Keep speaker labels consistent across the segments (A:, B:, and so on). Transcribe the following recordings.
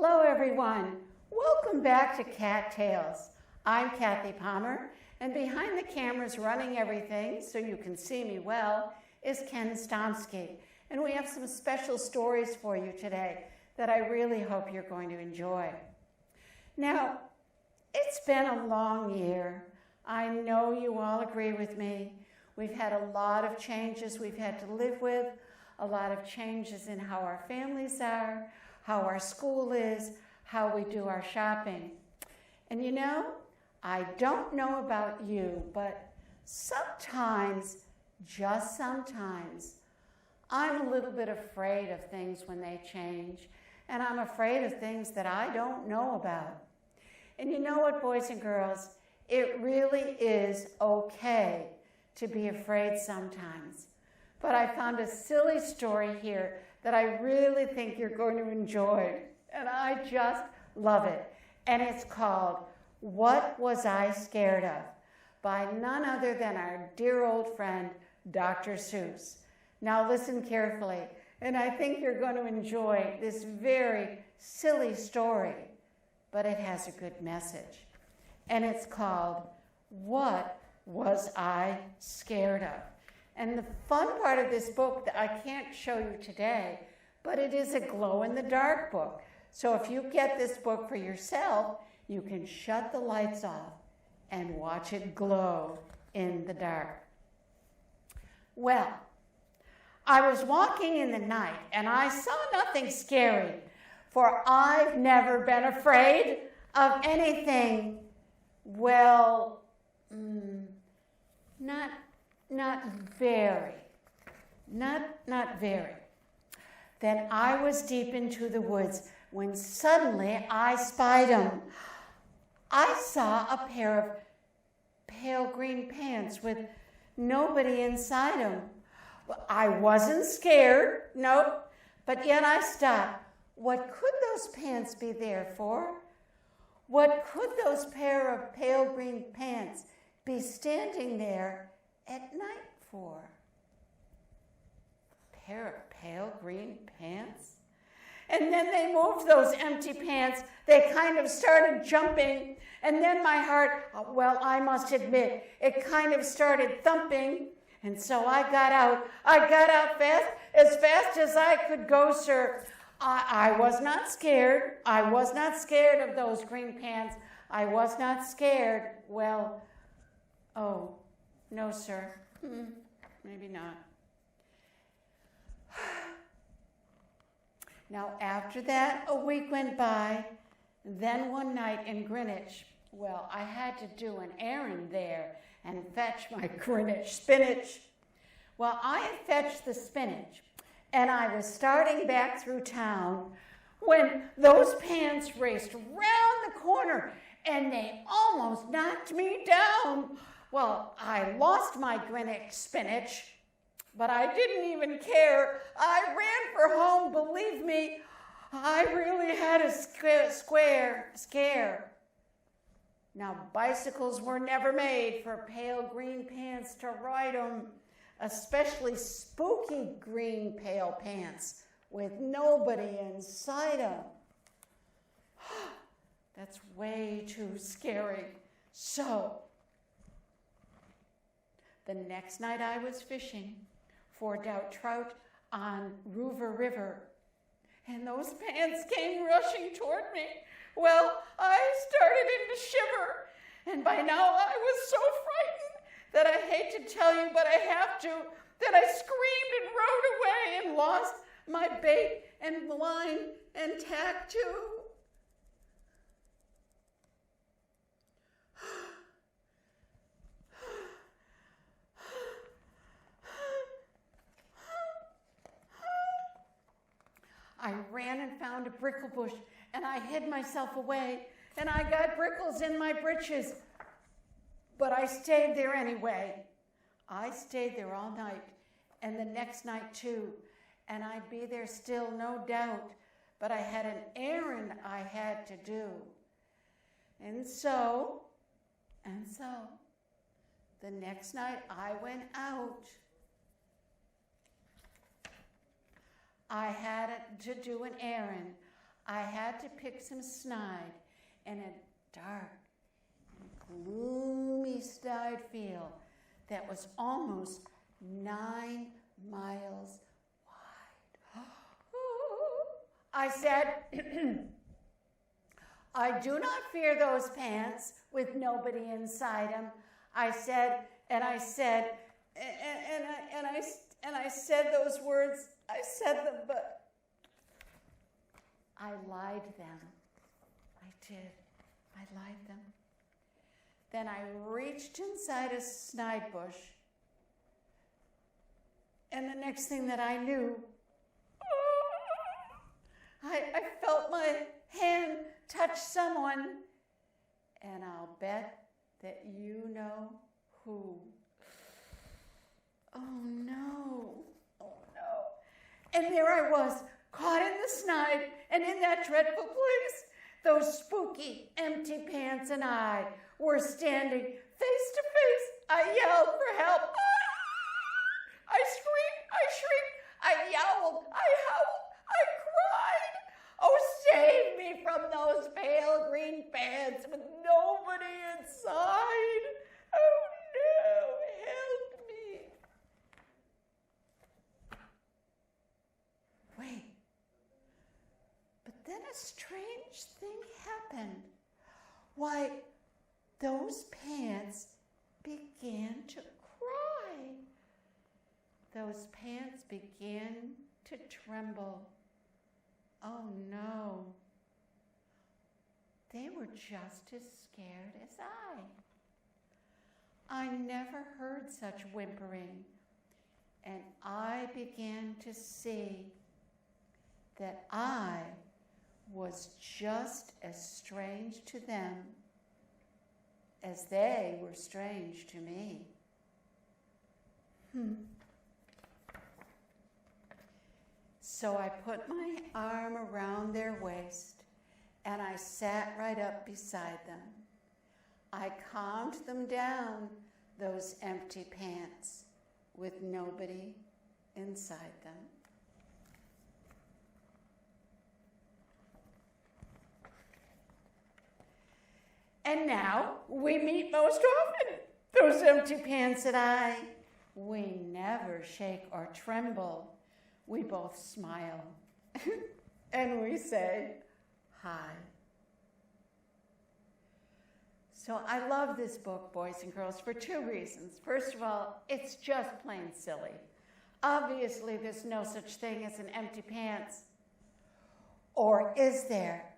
A: Hello everyone, welcome back to Cat Tales. I'm Kathy Palmer, and behind the cameras running everything so you can see me well is Ken Stomsky. And we have some special stories for you today that I really hope you're going to enjoy. Now, it's been a long year. I know you all agree with me. We've had a lot of changes we've had to live with, a lot of changes in how our families are, how our school is, how we do our shopping. And you know, I don't know about you, but sometimes, just sometimes, I'm a little bit afraid of things when they change, and I'm afraid of things that I don't know about. And you know what, boys and girls, it really is okay to be afraid sometimes. But I found a silly story here that I really think you're going to enjoy, and I just love it. And it's called What Was I Scared Of? By none other than our dear old friend, Dr. Seuss. Now listen carefully, and I think you're going to enjoy this very silly story, but it has a good message. And it's called What Was I Scared Of? And the fun part of this book that I can't show you today, but it is a glow-in-the-dark book. So if you get this book for yourself, you can shut the lights off and watch it glow in the dark. Well, I was walking in the night and I saw nothing scary, for I've never been afraid of anything. Well, not very. Not very. Then I was deep into the woods when suddenly I spied him. I saw a pair of pale green pants with nobody inside them. Well, I wasn't scared, nope, but yet I stopped. What could those pants be there for? What could those pair of pale green pants be standing there at night for? Pair of pale green pants? And then they moved those empty pants. They kind of started jumping. And then my heart, well, I must admit, it kind of started thumping. And so I got out. I got out fast as I could go, sir. I was not scared. I was not scared of those green pants. I was not scared. Well, oh, no, sir. Maybe not. Now, after that, a week went by. Then one night in Greenwich, well, I had to do an errand there and fetch my Greenwich spinach. Well, I had fetched the spinach, and I was starting back through town when those pants raced round the corner, and they almost knocked me down. Well, I lost my Greenwich spinach, but I didn't even care. I ran for home, believe me. I really had a scare. Now, bicycles were never made for pale green pants to ride them, especially spooky green pale pants with nobody inside them. That's way too scary. So, the next night I was fishing for trout on Rover River, and those pants came rushing toward me. Well, I started to shiver, and by now I was so frightened that I hate to tell you, but I have to, that I screamed and rode away and lost my bait and line and tack too. I ran and found a brickle bush, and I hid myself away, and I got brickles in my britches. But I stayed there anyway. I stayed there all night, and the next night too, and I'd be there still, no doubt, but I had an errand I had to do. And so, the next night I went out. I had to do an errand. I had to pick some snide in a dark, gloomy snide field that was almost 9 miles wide. I said, I do not fear those pants with nobody inside them. I said those words. I said them, but I lied them. I did. I lied them. Then I reached inside a snide bush, and the next thing that I knew, I felt my hand touch someone, and I'll bet that you know who. Oh no, oh no. And there I was, caught in the snide and in that dreadful place. Those spooky, empty pants and I were standing face to face. I yelled for help. I screamed, I shrieked, I yowled, I howled, I cried. Oh, save me from those pale green pants with nobody inside. Oh no, help me. Wait, but then a strange thing happened. Why, those pants began to cry. Those pants began to tremble. Oh no. They were just as scared as I never heard such whimpering, and I began to see that I was just as strange to them as they were strange to me. So I put my arm around their waist and I sat right up beside them. I calmed them down, those empty pants with nobody inside them. And now we meet most often, those empty pants and I. We never shake or tremble. We both smile and we say, hi. So I love this book, boys and girls, for 2 reasons. First of all, it's just plain silly. Obviously, there's no such thing as an empty pants. Or is there?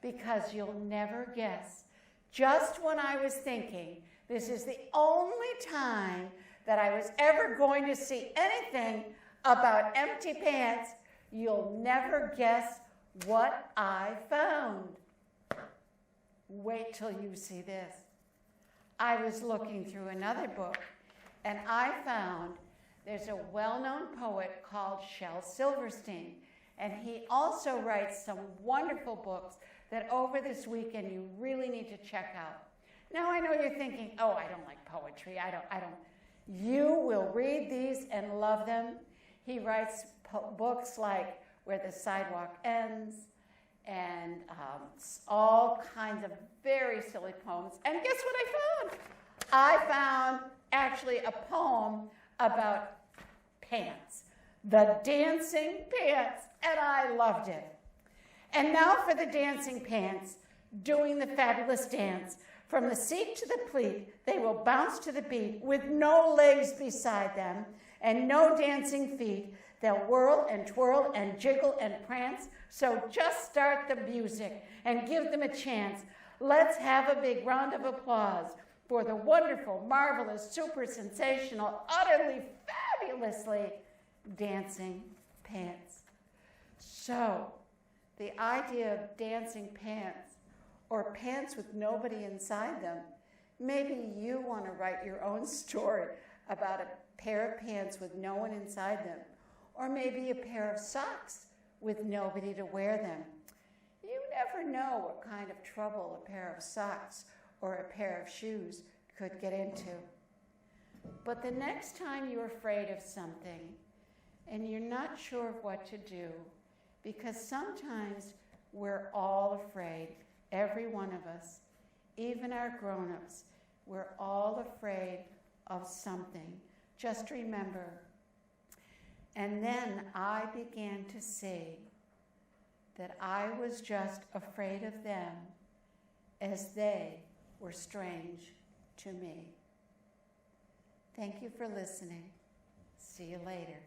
A: Because you'll never guess. Just when I was thinking, this is the only time that I was ever going to see anything about empty pants, you'll never guess what I found. Wait till you see this. I was looking through another book, and I found there's a well-known poet called Shel Silverstein, and he also writes some wonderful books that over this weekend you really need to check out. Now I know you're thinking, oh, I don't like poetry. I don't. You will read these and love them. He writes books like Where the Sidewalk Ends and all kinds of very silly poems. And guess what I found? I found actually a poem about pants, the dancing pants, and I loved it. And now for the dancing pants, doing the fabulous dance. From the seat to the pleat, they will bounce to the beat with no legs beside them and no dancing feet. They'll whirl and twirl and jiggle and prance. So just start the music and give them a chance. Let's have a big round of applause for the wonderful, marvelous, super sensational, utterly, fabulously dancing pants. So the idea of dancing pants, or pants with nobody inside them, maybe you want to write your own story about a pair of pants with no one inside them, or maybe a pair of socks with nobody to wear them. You never know what kind of trouble a pair of socks or a pair of shoes could get into. But the next time you're afraid of something and you're not sure of what to do, because sometimes We're all afraid, every one of us, even our grown-ups. We're all afraid of something. Just remember. And then I began to see that I was just afraid of them as they were strange to me. Thank you for listening. See you later.